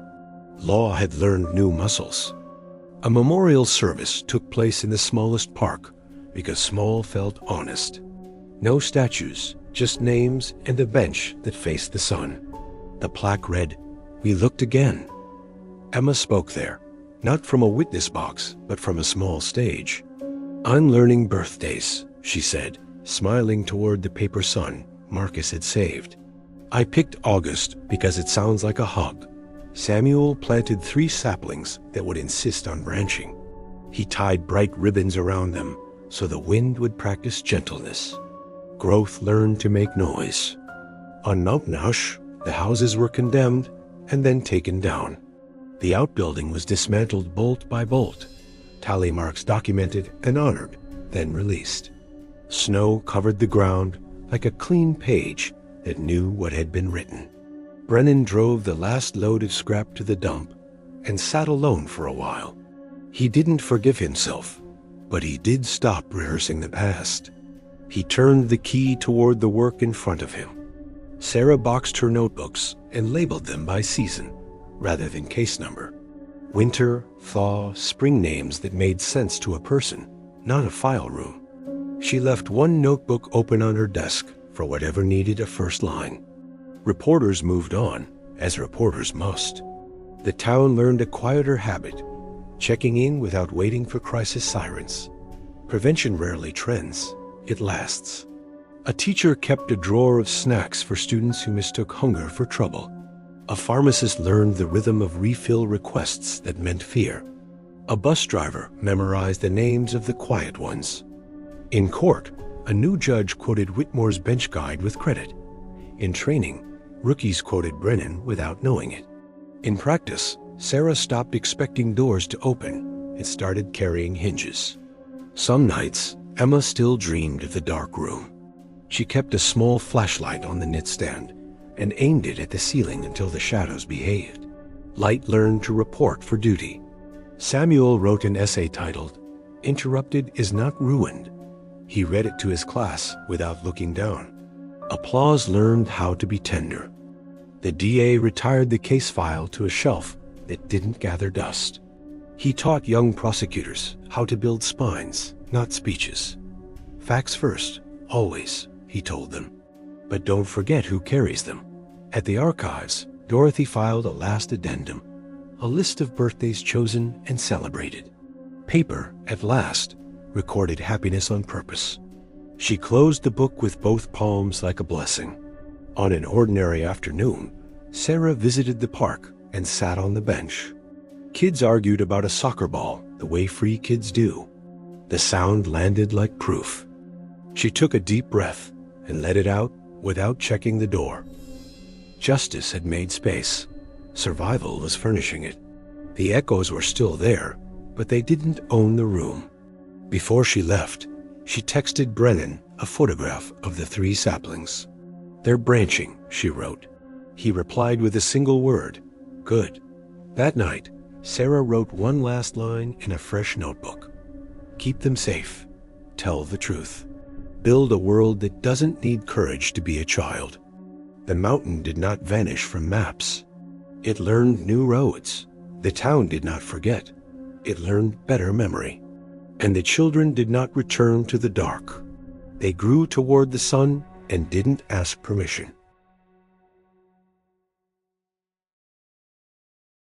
Law had learned new muscles. A memorial service took place in the smallest park because small felt honest. No statues, just names and a bench that faced the sun. The plaque read, "We looked again." Emma spoke there, not from a witness box, but from a small stage. "I'm learning birthdays," she said, smiling toward the paper sun Marcus had saved. "I picked August because it sounds like a hug." Samuel planted 3 saplings that would insist on branching. He tied bright ribbons around them so the wind would practice gentleness. Growth learned to make noise. On Mountain Hush, the houses were condemned and then taken down. The outbuilding was dismantled bolt by bolt. Tally marks documented and honored, then released. Snow covered the ground like a clean page that knew what had been written. Brennan drove the last load of scrap to the dump and sat alone for a while. He didn't forgive himself, but he did stop rehearsing the past. He turned the key toward the work in front of him. Sarah boxed her notebooks and labeled them by season, rather than case number. Winter, thaw, spring names that made sense to a person, not a file room. She left one notebook open on her desk for whatever needed a first line. Reporters moved on, as reporters must. The town learned a quieter habit, checking in without waiting for crisis sirens. Prevention rarely trends, it lasts. A teacher kept a drawer of snacks for students who mistook hunger for trouble. A pharmacist learned the rhythm of refill requests that meant fear. A bus driver memorized the names of the quiet ones. In court, a new judge quoted Whitmore's bench guide with credit. In training, rookies quoted Brennan without knowing it. In practice, Sarah stopped expecting doors to open and started carrying hinges. Some nights, Emma still dreamed of the dark room. She kept a small flashlight on the knit stand and aimed it at the ceiling until the shadows behaved. Light learned to report for duty. Samuel wrote an essay titled, "Interrupted is Not Ruined." He read it to his class without looking down. Applause learned how to be tender. The DA retired the case file to a shelf that didn't gather dust. He taught young prosecutors how to build spines, not speeches. Facts first, always, he told them. But don't forget who carries them. At the archives, Dorothy filed a last addendum, a list of birthdays chosen and celebrated. Paper, at last, recorded happiness on purpose. She closed the book with both palms like a blessing. On an ordinary afternoon, Sarah visited the park and sat on the bench. Kids argued about a soccer ball the way free kids do. The sound landed like proof. She took a deep breath and let it out without checking the door. Justice had made space. Survival was furnishing it. The echoes were still there, but they didn't own the room. Before she left, she texted Brennan a photograph of the 3 saplings. "They're branching," she wrote. He replied with a single word, "Good." That night, Sarah wrote one last line in a fresh notebook. "Keep them safe. Tell the truth. Build a world that doesn't need courage to be a child." The mountain did not vanish from maps. It learned new roads. The town did not forget. It learned better memory. And the children did not return to the dark. They grew toward the sun and didn't ask permission.